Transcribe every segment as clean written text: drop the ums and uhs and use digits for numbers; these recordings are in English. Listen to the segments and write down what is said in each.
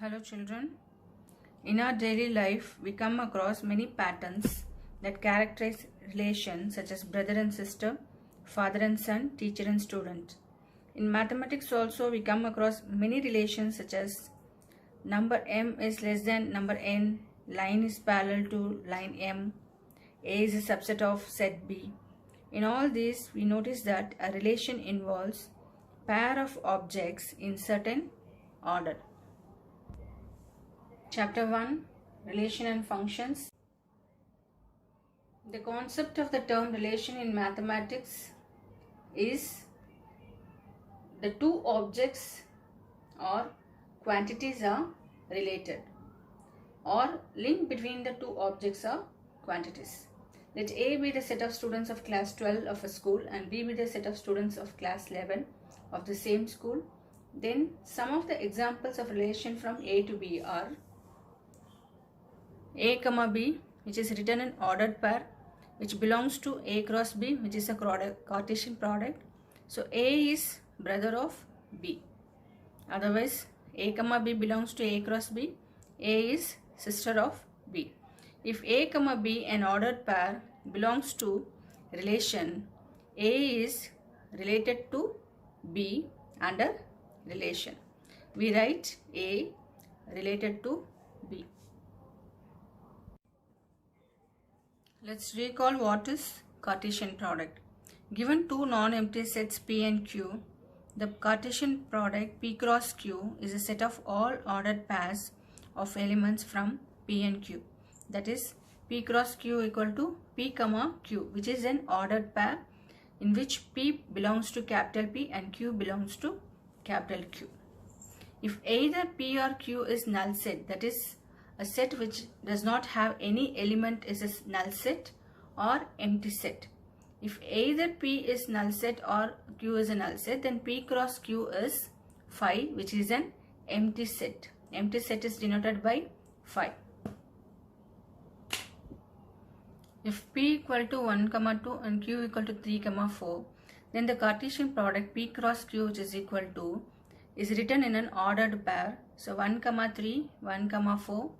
Hello children. In our daily life, we come across many patterns that characterize relations such as brother and sister, father and son, teacher and student. In mathematics also, we come across many relations such as number m is less than number n, line is parallel to line m, A is a subset of set B. In all these, we notice that a relation involves pair of objects in certain order. Chapter 1, Relation and Functions. The concept of the term relation in mathematics is the two objects or quantities are related, or link between the two objects or quantities. Let A be the set of students of class 12 of a school and B be the set of students of class 11 of the same school. Then some of the examples of relation from A to B are A comma B, which is written in ordered pair, which belongs to A cross B, which is a Cartesian product. So A is brother of B. Otherwise, A comma B belongs to A cross B. A is sister of B. If A comma B, an ordered pair, belongs to relation, A is related to B under relation. We write A related to B. Let's recall what is Cartesian product. Given two non-empty sets P and Q, the Cartesian product P cross Q is a set of all ordered pairs of elements from P and Q. That is, P cross Q equal to P comma Q, which is an ordered pair in which P belongs to capital P and Q belongs to capital Q. If either P or Q is null set, that is, a set which does not have any element is a null set or empty set. If either P is null set or Q is a null set, then P cross Q is phi, which is an empty set. Empty set is denoted by phi. If P equal to 1, 2 and Q equal to 3, 4, then the Cartesian product P cross Q, which is equal to, is written in an ordered pair. So 1, 3, 1, 4,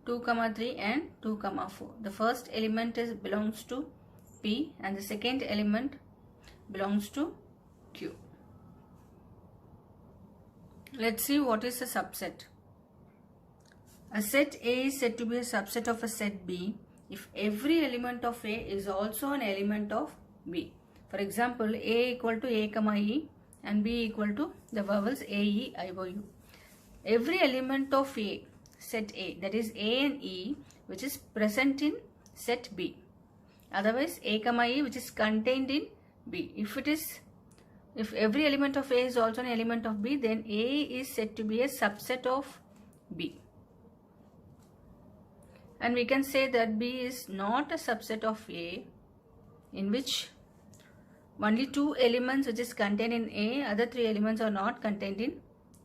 2, 3 and 2, 4. The first element belongs to P and the second element belongs to Q. Let's see what is a subset. A set A is said to be a subset of a set B if every element of A is also an element of B. For example, A equal to A comma E and B equal to the vowels A, E, I, O, U. Every element of A, set A, that is A and E, which is present in set B. Otherwise, A comma E, which is contained in B. If every element of A is also an element of B, then A is said to be a subset of B. And we can say that B is not a subset of A, in which only two elements which is contained in A, other three elements are not contained in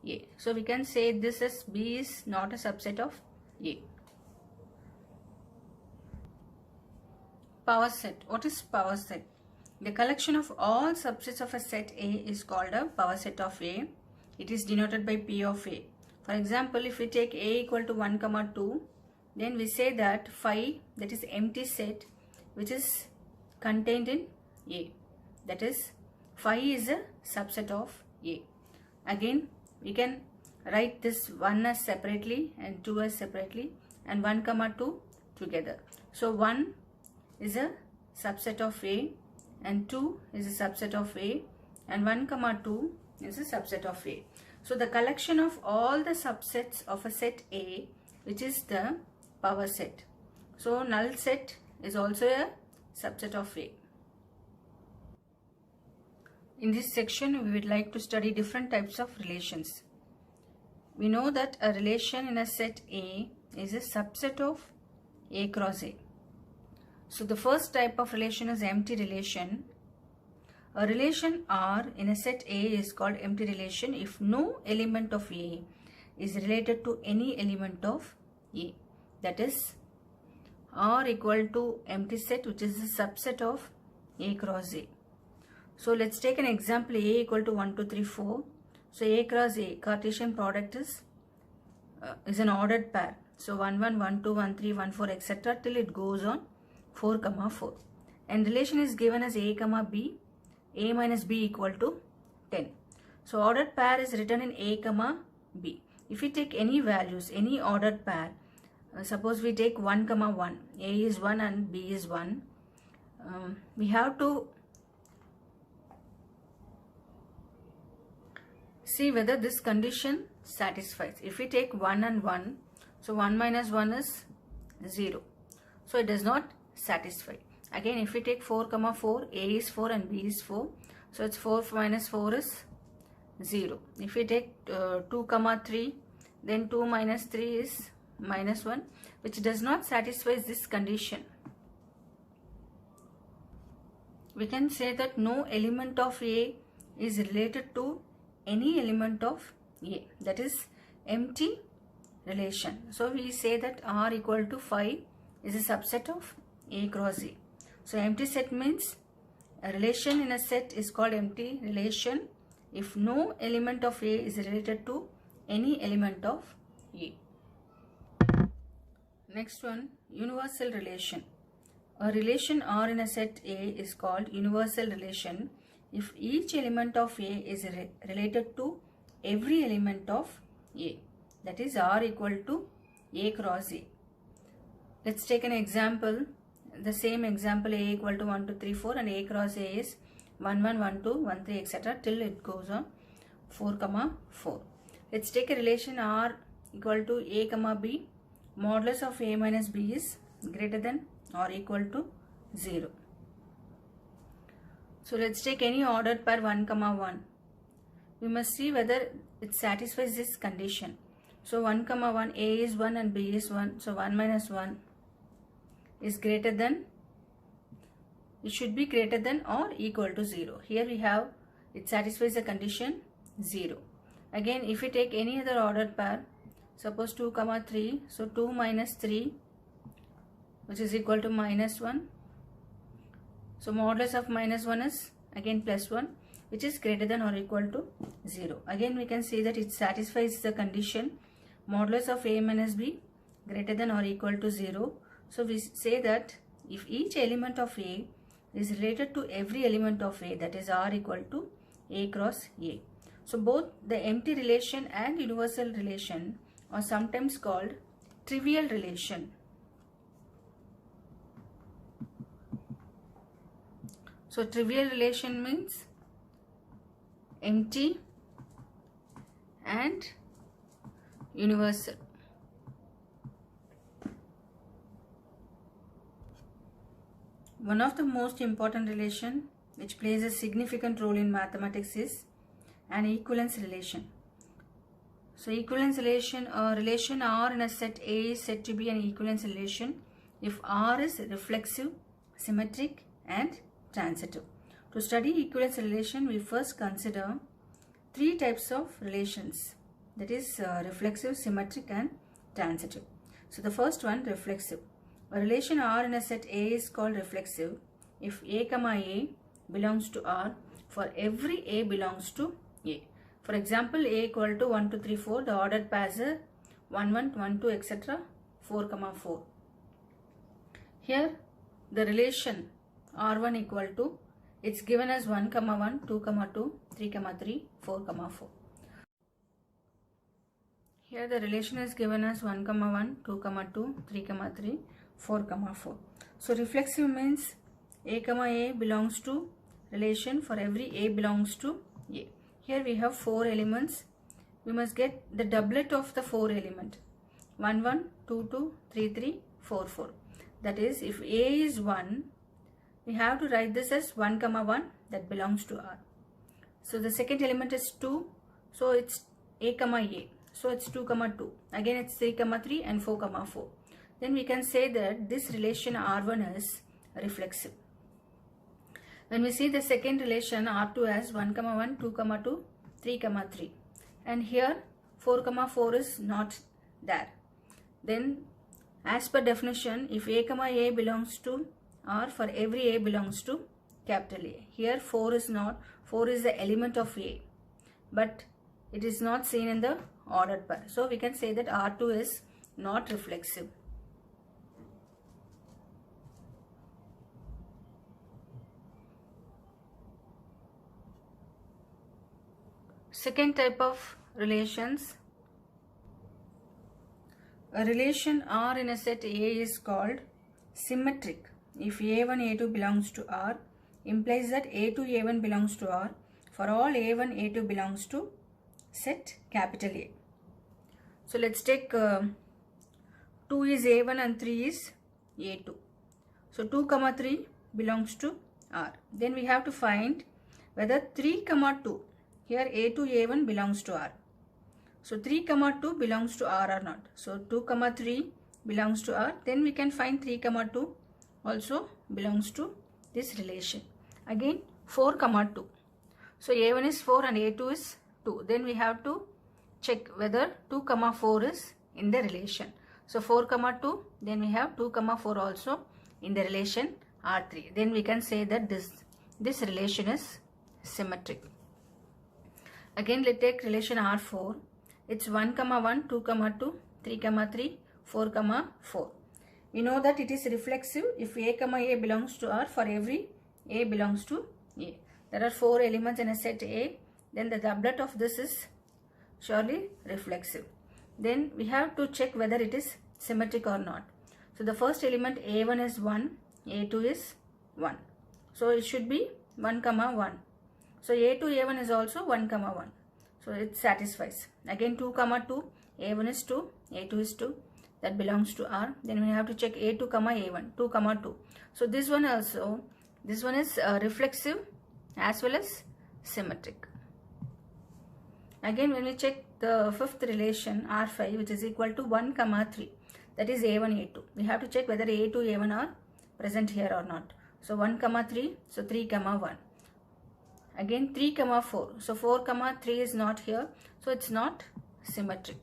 A. So we can say this as B is not a subset of A. Power set. What is power set? The collection of all subsets of a set A is called a power set of A. It is denoted by P of A. For example, if we take A equal to 1, 2, then we say that phi, that is empty set, which is contained in A. That is, phi is a subset of A. Again, we can write this 1 as separately and 2 as separately and 1, 2 together. So 1 is a subset of A and 2 is a subset of A and 1, 2 is a subset of A. So the collection of all the subsets of a set A, which is the power set. So null set is also a subset of A. In this section, we would like to study different types of relations. We know that a relation in a set A is a subset of A cross A. So the first type of relation is empty relation. A relation R in a set A is called empty relation if no element of A is related to any element of A. That is, R equal to empty set, which is a subset of A cross A. So let's take an example. A equal to 1, 2, 3, 4. So A cross A, Cartesian product is is an ordered pair. So 1 1 1 2 1 3 1 4 etc. till it goes on 4 comma 4. And relation is given as a comma b, a minus b equal to 10. So ordered pair is written in a comma b. If we take any values, any ordered pair, suppose we take 1 comma 1, a is 1 and b is 1, we have to see whether this condition satisfies. If we take 1 and 1, so 1 minus 1 is 0. So it does not satisfy. Again, if we take 4 comma 4, a is 4 and b is 4. So it's 4 minus 4 is 0. If we take 2 comma 3, then 2 minus 3 is minus 1, which does not satisfy this condition. We can say that no element of A is related to any element of A. That is empty relation. So we say that R equal to 5 is a subset of A cross A. So empty set means a relation in a set is called empty relation if no element of A is related to any element of A. Next one, universal relation. A relation R in a set A is called universal relation if each element of A is related to every element of A. That is R equal to A cross A. Let's take an example. The same example, A equal to 1 2 3 4 and A cross A is 1 1 1 2 1 3 etc. till it goes on 4 comma 4. Let's take a relation R equal to A comma B. Modulus of A minus B is greater than or equal to 0. So let's take any ordered pair 1 comma 1. We must see whether it satisfies this condition. So 1 comma 1, A is 1 and B is 1. So 1 minus 1 is greater than, it should be greater than or equal to 0. Here we have, it satisfies the condition 0. Again, if we take any other ordered pair, suppose 2 comma 3, so 2 minus 3, which is equal to minus 1. So modulus of minus 1 is again plus 1, which is greater than or equal to 0. Again, we can see that it satisfies the condition modulus of A minus B greater than or equal to 0. So we say that if each element of A is related to every element of A, that is R equal to A cross A. So both the empty relation and universal relation are sometimes called trivial relation. So trivial relation means empty and universal. One of the most important relation which plays a significant role in mathematics is an equivalence relation. So equivalence relation, a relation R in a set A is said to be an equivalence relation if R is reflexive, symmetric and transitive. To study equivalence relation, we first consider three types of relations, that is reflexive, symmetric and transitive. So the first one, reflexive. A relation R in a set A is called reflexive if A comma A belongs to R for every A belongs to A. For example, A equal to 1 2 3 4, the ordered pairs are 1 1 1 2 etc. 4 comma 4. Here the relation R1 equal to, it's given as 1 comma 1 2 comma 2 3 comma 3 4 comma 4. Here the relation is given as 1 comma 1 2 comma 2 3 comma 3 4 comma 4. So reflexive means A comma A belongs to relation for every A belongs to A. Here we have 4 elements. We must get the doublet of the 4 element. 1 1 2 2 3 3 4 4. That is, if A is 1, we have to write this as 1 comma 1, that belongs to R. So the second element is 2, so it's A comma A, so it's 2 comma 2. Again it's 3 comma 3 and 4 comma 4. Then we can say that this relation R1 is reflexive. When we see the second relation R2 as 1 comma 1 2 comma 2 3 comma 3, and here 4 comma 4 is not there, then as per definition, if A comma A belongs to R for every A belongs to capital A. Here 4 is not, 4 is the element of A, but it is not seen in the ordered pair. So we can say that R2 is not reflexive. Second type of relations. A relation R in a set A is called symmetric if A1, A2 belongs to R, implies that A2, A1 belongs to R for all A1, A2 belongs to set capital A. So let's take 2 is A1 and 3 is A2. So 2, 3 belongs to R. Then we have to find whether 3, 2, here A2, A1 belongs to R. So 3, 2 belongs to R or not. So 2, 3 belongs to R. Then we can find 3, 2 also belongs to this relation. Again 4, 2. So A1 is 4 and A2 is 2. Then we have to check whether 2, 4 is in the relation. So 4, 2. Then we have 2, 4 also in the relation R3. Then we can say that this relation is symmetric. Again let's take relation R4. It's 1, 1, 2, 2, 3, 3, 4, 4. We know that it is reflexive if A, A belongs to R for every A belongs to A. There are 4 elements in a set A. Then the doublet of this is surely reflexive. Then we have to check whether it is symmetric or not. So the first element A1 is 1, A2 is 1. So it should be 1, 1. So A2, A1 is also 1, 1. So it satisfies. Again 2, 2, A1 is 2, A2 is 2. That belongs to R. Then we have to check A2, A1, 2, 2. So this one also, this one is reflexive as well as symmetric. Again when we check the fifth relation R5, which is equal to 1, 3, that is A1, A2. We have to check whether A2, A1 are present here or not. So 1, 3, so 3, 1. Again 3, 4. So 4, 3 is not here. So it's not symmetric.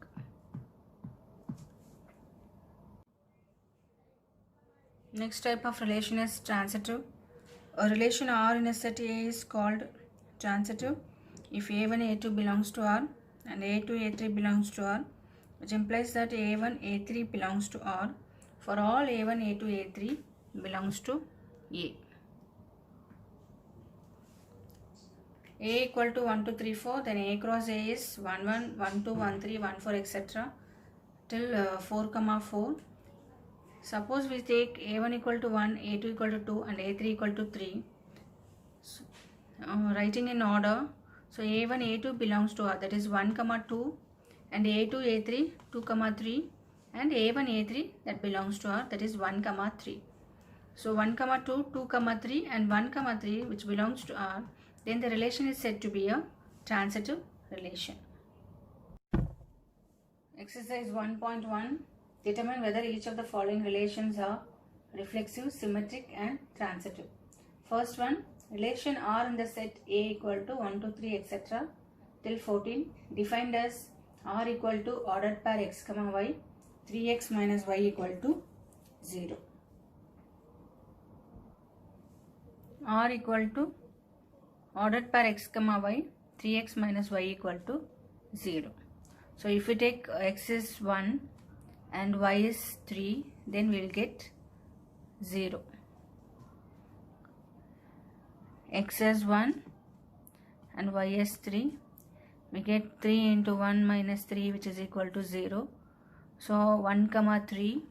Next type of relation is transitive. A relation R in a set A is called transitive if A1, A2 belongs to R and A2, A3 belongs to R, which implies that A1, A3 belongs to R for all A1, A2, A3 belongs to A. A equal to 1, 2, 3, 4, then A cross A is 1, 1, 1, 2, 1, 3, 1, 4, etc. till 4, 4. Suppose we take A1 equal to 1, A2 equal to 2 and A3 equal to 3. So, writing in order. So A1, A2 belongs to R, that is 1, 2 and A2, A3, 2, 3 and A1, A3 that belongs to R, that is 1, 3. So 1, 2, 2, 3 and 1, 3 which belongs to R, then the relation is said to be a transitive relation. Exercise 1.1. Determine whether each of the following relations are reflexive, symmetric and transitive. First one, relation R in the set A equal to 1, 2, 3, etc. till 14 defined as R equal to ordered pair x, y, 3x minus y equal to 0. R equal to ordered pair x, y, 3x minus y equal to 0. So if we take x is 1 and y is 3, then we will get 0. X is 1 and y is 3. We get 3 into 1 minus 3 which is equal to 0. So 1, 3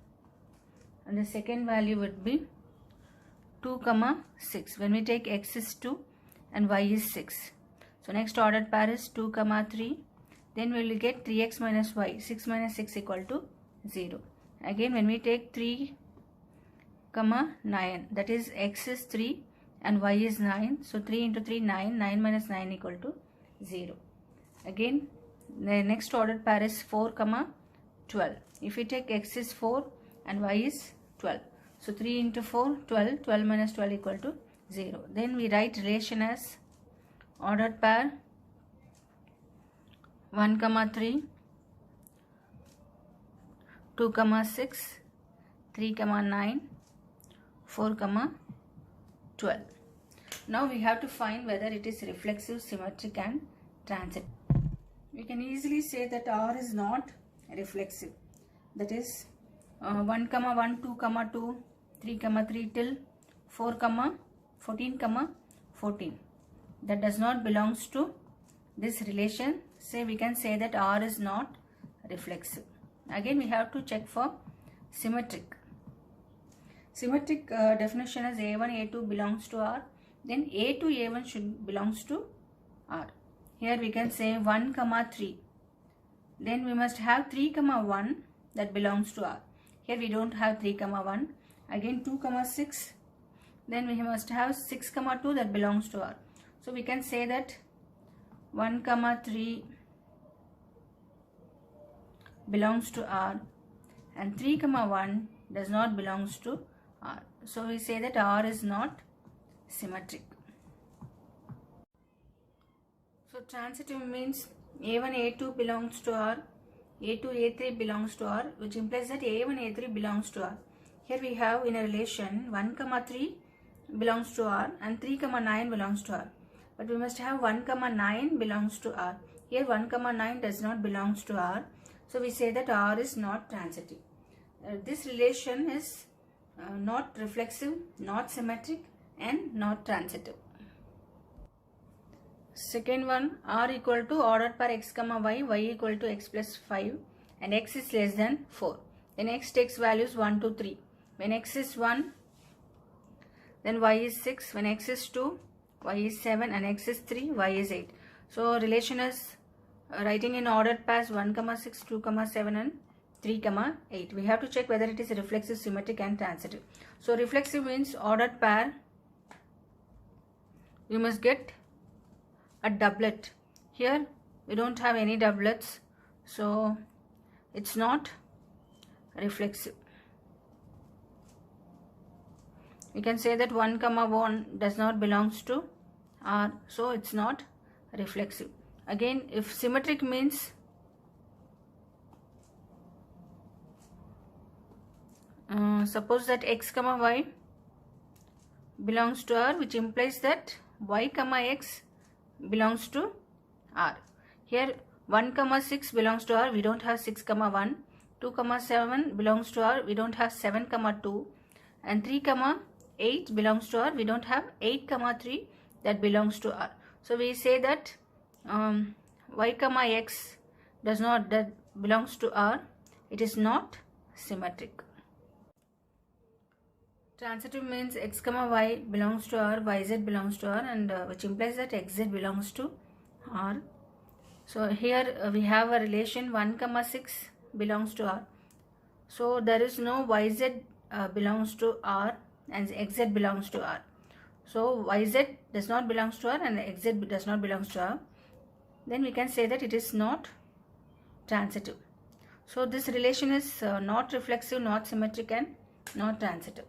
and the second value would be 2, 6. When we take x is 2 and y is 6. So next ordered pair is 2, 3. Then we will get 3x minus y. 6 minus 6 equal to 0. Again when we take 3, 9. That is x is 3 and y is 9. So 3 into 3, 9. 9 minus 9 equal to 0. Again the next ordered pair is 4, 12. If we take x is 4 and y is 12. So 3 into 4, 12. 12 minus 12 equal to 0. Then we write relation as ordered pair 1, 3, 2, 6, 3, 9, 4, 12. Now we have to find whether it is reflexive, symmetric and transitive. we can easily say that R is not reflexive. That is 1, 1, 2, 2, 3, 3 till 4, 14, 14. That does not belongs to this relation. Say we can say that R is not reflexive. Again we have to check for symmetric. Symmetric definition is A1, A2 belongs to R. Then A2, A1 should belongs to R. Here we can say 1, 3. Then we must have 3, 1 that belongs to R. Here we don't have 3, 1. Again 2, 6. Then we must have 6, 2 that belongs to R. So we can say that 1, 3 belongs to R and 3, 1 does not belongs to R. So we say that R is not symmetric. So transitive means A1, A2 belongs to R, A2, A3 belongs to R, which implies that A1, A3 belongs to R. Here we have in a relation 1, 3 belongs to R and 3, 9 belongs to R. But we must have 1, 9 belongs to R. Here 1, 9 does not belongs to R. So we say that R is not transitive. This relation is not reflexive, not symmetric and not transitive. Second one, R equal to ordered per x, y equal to x plus 5 and x is less than 4. Then x takes values 1, 2, 3. When x is 1, then y is 6. When x is 2, y is 7 and x is 3, y is 8. So relation is writing in ordered pairs 1, 6, 2, 7 and 3, 8. We have to check whether it is reflexive, symmetric and transitive. So reflexive means ordered pair. You must get a doublet. Here we don't have any doublets, so it's not reflexive. We can say that 1, 1 does not belongs to R, so it's not reflexive. Again, if symmetric means suppose that x, y belongs to R, which implies that y, x belongs to R. Here 1, 6 belongs to R, we don't have 6, 1. 2, 7 belongs to R, we don't have 7, 2. And 3, 8 belongs to R, we don't have 8, 3 that belongs to R. So we say that y, x does not that belongs to R. It is not symmetric. Transitive means x, y belongs to R, yz belongs to R, and which implies that xz belongs to R. So here we have a relation 1, 6 belongs to R. So there is no yz belongs to R and xz belongs to R. So yz does not belongs to R and xz does not belongs to R. Then we can say that it is not transitive. So this relation is not reflexive, not symmetric and not transitive.